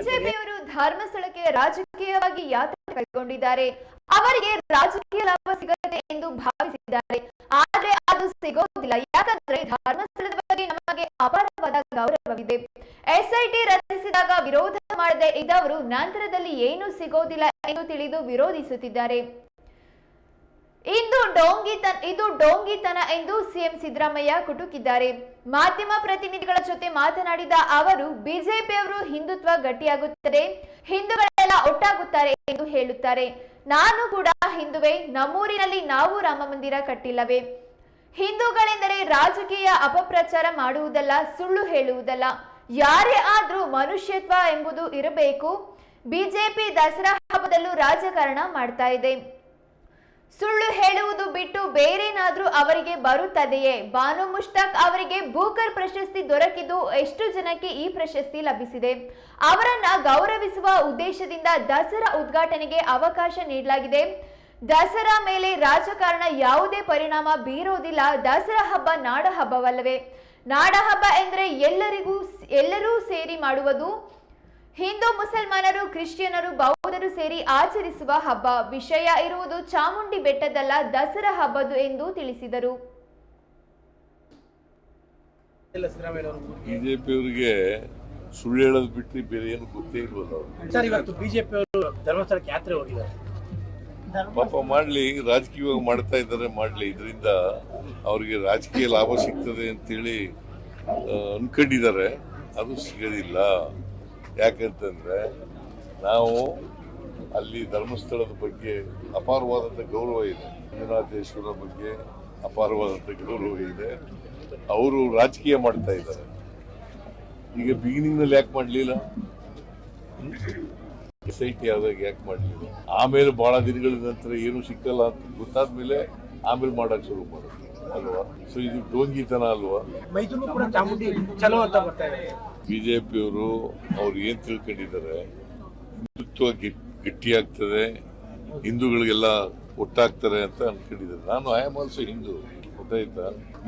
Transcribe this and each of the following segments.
ಬಿಜೆಪಿಯವರು ಧರ್ಮಸ್ಥಳಕ್ಕೆ ರಾಜಕೀಯವಾಗಿ ಯಾತ್ರೆ ಕೈಗೊಂಡಿದ್ದಾರೆ. ಅವರಿಗೆ ರಾಜಕೀಯ ಲಾಭ ಸಿಗತ್ತೆ ಎಂದು ಭಾವಿಸಿದ್ದಾರೆ. ಆದ್ರೆ ಅದು ಸಿಗೋದಿಲ್ಲ. ಯಾಕಂದ್ರೆ ಧರ್ಮಸ್ಥಳದ ಬಗ್ಗೆ ನಮಗೆ ಅಪಾರವಾದ ಗೌರವವಿದೆ. ಎಸ್ಐಟಿ ರಚಿಸಿದಾಗ ವಿರೋಧ ಮಾಡದೆ ಇದ್ದವರು ನಂತರದಲ್ಲಿ ಏನೂ ಸಿಗೋದಿಲ್ಲ ಎಂದು ತಿಳಿದು ವಿರೋಧಿಸುತ್ತಿದ್ದಾರೆ. ಇದು ಡೋಂಗಿತನ ಎಂದು ಸಿಎಂ ಸಿದ್ದರಾಮಯ್ಯ ಕುಟುಕಿದ್ದಾರೆ. ಮಾಧ್ಯಮ ಪ್ರತಿನಿಧಿಗಳ ಜೊತೆ ಮಾತನಾಡಿದ ಅವರು, ಬಿಜೆಪಿಯವರು ಹಿಂದುತ್ವ ಗಟ್ಟಿಯಾಗುತ್ತದೆ, ಹಿಂದೂಗಳೆಲ್ಲ ಒಟ್ಟಾಗುತ್ತಾರೆ ಎಂದು ಹೇಳುತ್ತಾರೆ. ನಾನು ಕೂಡ ಹಿಂದುವೆ, ನಮ್ಮೂರಿನಲ್ಲಿ ನಾವು ರಾಮ ಮಂದಿರ ಕಟ್ಟಿಲ್ಲವೇ? ಹಿಂದೂಗಳೆಂದರೆ ರಾಜಕೀಯ ಅಪಪ್ರಚಾರ ಮಾಡುವುದಲ್ಲ, ಸುಳ್ಳು ಹೇಳುವುದಲ್ಲ. ಯಾರೇ ಆದ್ರೂ ಮನುಷ್ಯತ್ವ ಎಂಬುದು ಇರಬೇಕು. ಬಿಜೆಪಿ ದಸರಾ ಹಬ್ಬದಲ್ಲೂ ರಾಜಕಾರಣ ಮಾಡ್ತಾ ಇದೆ. ಸುಳ್ಳು ಹೇಳುವುದು ಬಿಟ್ಟು ಬೇರೇನಾದ್ರೂ ಅವರಿಗೆ ಬರುತ್ತದೆಯೇ? ಬಾನು ಮುಷ್ತಾಕ್ ಅವರಿಗೆ ಬೂಕರ್ ಪ್ರಶಸ್ತಿ ದೊರಕಿದ್ದು ಎಷ್ಟು ಜನಕ್ಕೆ ಈ ಪ್ರಶಸ್ತಿ ಲಭಿಸಿದೆ? ಅವರನ್ನ ಗೌರವಿಸುವ ಉದ್ದೇಶದಿಂದ ದಸರಾ ಉದ್ಘಾಟನೆಗೆ ಅವಕಾಶ ನೀಡಲಾಗಿದೆ. ದಸರಾ ಮೇಲೆ ರಾಜಕಾರಣ ಯಾವುದೇ ಪರಿಣಾಮ ಬೀರೋದಿಲ್ಲ. ದಸರಾ ಹಬ್ಬ ನಾಡ ಹಬ್ಬವಲ್ಲವೇ? ನಾಡ ಹಬ್ಬ ಎಂದರೆ ಎಲ್ಲರೂ ಸೇರಿ ಮಾಡುವುದು. ಹಿಂದೂ, ಮುಸಲ್ಮಾನರು, ಕ್ರಿಶ್ಚಿಯನರು, ಬೌದ್ಧರು ಸೇರಿ ಆಚರಿಸುವ ಹಬ್ಬ. ವಿಷಯ ಇರುವುದು ಚಾಮುಂಡಿ ಬೆಟ್ಟದಲ್ಲ, ದಸರಾ ಹಬ್ಬದು ಎಂದು ತಿಳಿಸಿದರು. ಬಿಜೆಪಿಯವರಿಗೆ ಸುಳ್ಳು ಹೇಳೋದು ಬಿಟ್ಟು ಬೇರೆ ಏನು ಗೊತ್ತೇ ಇಲ್ವಲ್ಲ. ಸರ್, ಇವತ್ತು ಬಿಜೆಪಿಯವರು ಧರ್ಮಸ್ಥಳಕ್ಕೆ ಯಾತ್ರೆ ಹೋಗಿದ್ದಾರೆ. ಪಾಪ ಮಾಡ್ಲಿ, ರಾಜಕೀಯವಾಗಿ ಮಾಡ್ತಾ ಇದ್ದಾರೆ, ಮಾಡ್ಲಿ. ಇದರಿಂದ ಅವ್ರಿಗೆ ರಾಜಕೀಯ ಲಾಭ ಸಿಗ್ತದೆ ಅಂತೇಳಿ ಅನ್ಕೊಂಡಿದ್ದಾರೆ. ಅದು ಸಿಗೋದಿಲ್ಲ. ಯಾಕಂತಂದ್ರೆ ನಾವು ಅಲ್ಲಿ ಧರ್ಮಸ್ಥಳದ ಬಗ್ಗೆ ಅಪಾರವಾದಂಥ ಗೌರವ ಇದೆ. ಮಂಜುನಾಥೇಶ್ವರ ಬಗ್ಗೆ ಅಪಾರವಾದಂಥ ಗೌರವ ಇದೆ. ಅವರು ರಾಜಕೀಯ ಮಾಡ್ತಾ ಇದ್ದಾರೆ. ಈಗ ಬಿಗಿನಿಂಗ್ ನಲ್ಲಿ ಯಾಕೆ ಮಾಡ್ಲಿಲ್ಲ? SIT ಆದಾಗ ಯಾಕೆ ಮಾಡ್ಲಿಲ್ಲ? ಆಮೇಲೆ ಬಹಳ ದಿನಗಳ ನಂತರ ಏನು ಸಿಕ್ಕಲ್ಲ ಅಂತ ಗೊತ್ತಾದ್ಮೇಲೆ ಆಮೇಲೆ ಮಾಡಕ್ ಶುರು ಮಾಡೋದು ಅಲ್ವಾ? ಸೊ ಇದು ಡೋಂಗಿತನ ಅಲ್ವಾ? ಮೈಸೂರು ಕೂಡ ಚಾಮುಂಡಿ ಚಲೋ ಅಂತ ಬರ್ತಾ ಇದೆ. ಬಿಜೆಪಿಯವರು ಅವ್ರು ಏನ್ ತಿಳ್ಕೊಂಡಿದ್ದಾರೆ, ಹಿಂದುತ್ವ ಗಟ್ಟಿಯಾಗ್ತದೆ, ಹಿಂದೂಗಳಿಗೆಲ್ಲ ಒಟ್ಟಾಗ್ತಾರೆ ಅಂತ ಅನ್ಕೊಂಡಿದ್ದಾರೆ. ನಾನು ಐ ಆಮ್ ಆಲ್ಸೋ ಹಿಂದೂ, ಗೊತ್ತಾಯ್ತಾ?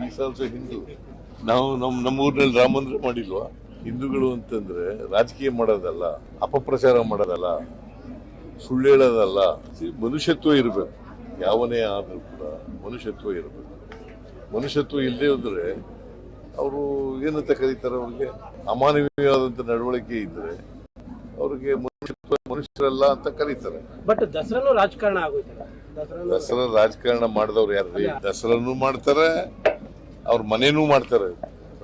Is also Hindu. ನಾವು ನಮ್ಮೂರಿನಲ್ಲಿ ರಾಮ ಮಂದಿರ ಮಾಡಿಲ್ವಾ? ಹಿಂದೂಗಳು ಅಂತಂದ್ರೆ ರಾಜಕೀಯ ಮಾಡೋದಲ್ಲ, ಅಪಪ್ರಚಾರ ಮಾಡೋದಲ್ಲ, ಸುಳ್ಳು ಹೇಳೋದಲ್ಲ. ಮನುಷ್ಯತ್ವ ಇರಬೇಕು. ಯಾವನೇ ಆದ್ರೂ ಕೂಡ ಮನುಷ್ಯತ್ವ ಇರಬೇಕು. ಮನುಷ್ಯತ್ವ ಇಲ್ಲದೆ ಹೋದ್ರೆ ಅವರು ಏನಂತ ಕರೀತಾರೆ? ಅವ್ರಿಗೆ ಅಮಾನವೀಯವಾದಂತ ನಡವಳಿಕೆ ಇದ್ರೆ ಅವ್ರಿಗೆ ಮನುಷ್ಯರಲ್ಲ ಅಂತ ಕರೀತಾರೆ. ಬಟ್ ದಸರಾನು ರಾಜಕಾರಣ ಆಗೋಯ್ತಲ್ಲ. ದಸರಾ ರಾಜಕಾರಣ ಮಾಡಿದವ್ರು ಯಾರು? ದಸರಾನು ಮಾಡ್ತಾರೆ, ಅವ್ರ ಮನೇನೂ ಮಾಡ್ತಾರೆ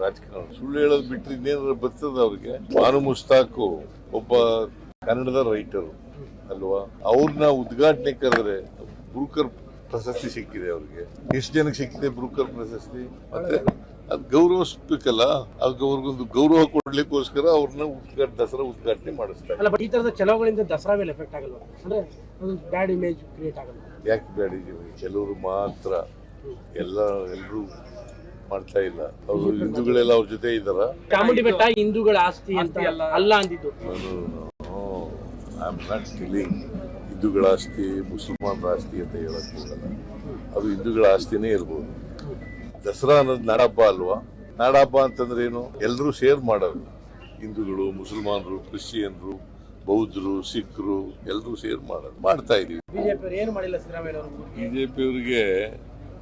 ರಾಜಕಾರಣ. ಸುಳ್ಳು ಹೇಳೋದು ಬಿಟ್ಟರೆ ಇನ್ನೇನಾದ್ರು ಬರ್ತದ ಅವ್ರಿಗೆ? ಬಾನು ಮುಸ್ತಾಕು ಒಬ್ಬ ಕನ್ನಡದ ರೈಟರು ಅಲ್ವಾ? ಅವ್ರನ್ನ ಉದ್ಘಾಟನೆ ಕರೆದ್ರೆ ಬ್ರೂಕರ್ ಪ್ರಶಸ್ತಿ ಸಿಕ್ಕಿದೆ ಅವ್ರಿಗೆ. ಎಷ್ಟು ಜನಕ್ಕೆ ಸಿಕ್ಕಿದೆ ಬ್ರೂಕರ್ ಪ್ರಶಸ್ತಿ? ಮತ್ತೆ ಅದ್ ಗೌರವಿಸ್ಬೇಕಲ್ಲ. ಅದಕ್ಕೆ ಅವ್ರಿಗೊಂದು ಗೌರವ ಕೊಡ್ಲಿಕ್ಕೋಸ್ಕರ ಅವ್ರನ್ನ ದಸರಾ ಉದ್ಘಾಟನೆ ಮಾಡಿಸ್ತಾರೆ. ಅಲ್ಲ, ಬಟ್ ಈ ತರದ ಚಲೋಗಳಿಂದ ದಸರಾ ಮೇಲೆ ಎಫೆಕ್ಟ್ ಆಗಲ್ಲ ಅಂದ್ರೆ ಬ್ಯಾಡ್ ಇಮೇಜ್ ಕ್ರಿಯೇಟ್ ಆಗಲ್ಲ? ಯಾಕೆ ಬ್ಯಾಡ್ ಇಮೇಜ್? ಕೆಲವರು ಮಾತ್ರ, ಎಲ್ಲರೂ ಮಾಡ್ತಾ ಇಲ್ಲ. ಅವರು ಹಿಂದೂಗಳೆಲ್ಲ ಅವ್ರ ಜೊತೆ ಇದ್ದಾರ. ಚಾಮುಂಡಿ ಬೆಟ್ಟ ಹಿಂದೂಗಳ ಆಸ್ತಿ ಅಂತ ಅಲ್ಲ ಅಂದಿದ್ದು. ಐ ಆಮ್ ನಾಟ್ ಟೆಲ್ಲಿಂಗ್ ಹಿಂದೂಗಳ ಆಸ್ತಿ, ಮುಸಲ್ಮಾನರ ಆಸ್ತಿ ಅಂತ ಹೇಳಕ್ ಹೋಗಲ್ಲ. ಅದು ಹಿಂದೂಗಳ ಆಸ್ತಿನೇ ಇರ್ಬೋದು. ದಸರಾ ಅನ್ನೋದು ನಾಡಹಬ್ಬ ಅಲ್ವಾ? ನಾಡಹಬ್ಬ ಅಂತಂದ್ರೆ ಏನು? ಎಲ್ಲರೂ ಶೇರ್ ಮಾಡೋದು. ಹಿಂದೂಗಳು, ಮುಸಲ್ಮಾನರು, ಕ್ರಿಶ್ಚಿಯನ್ರು, ಬೌದ್ಧರು, ಸಿಖ್ರು ಎಲ್ಲರೂ ಶೇರ್ ಮಾಡೋದು. ಮಾಡ್ತಾ ಇದೀವಿ. ಬಿಜೆಪಿ ಏನು ಮಾಡಿಲ್ಲ ಸಿದ್ದರಾಮಯ್ಯ ಅವರು. ಬಿಜೆಪಿಯವರಿಗೆ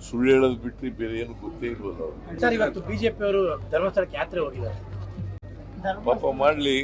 ಸುಳ್ಳು ಹೇಳೋದು ಬಿಟ್ಟು ಬೇರೆ ಏನು ಗೊತ್ತೇ ಇಲ್ವಲ್ಲ. ಸರ್, ಇವತ್ತು ಬಿಜೆಪಿಯವರು ಧರ್ಮಸ್ಥಳಕ್ಕೆ ಯಾತ್ರೆ ಹೋಗಿದ್ದಾರೆ. ಪಾಪ ಮಾಡ್ಲಿ,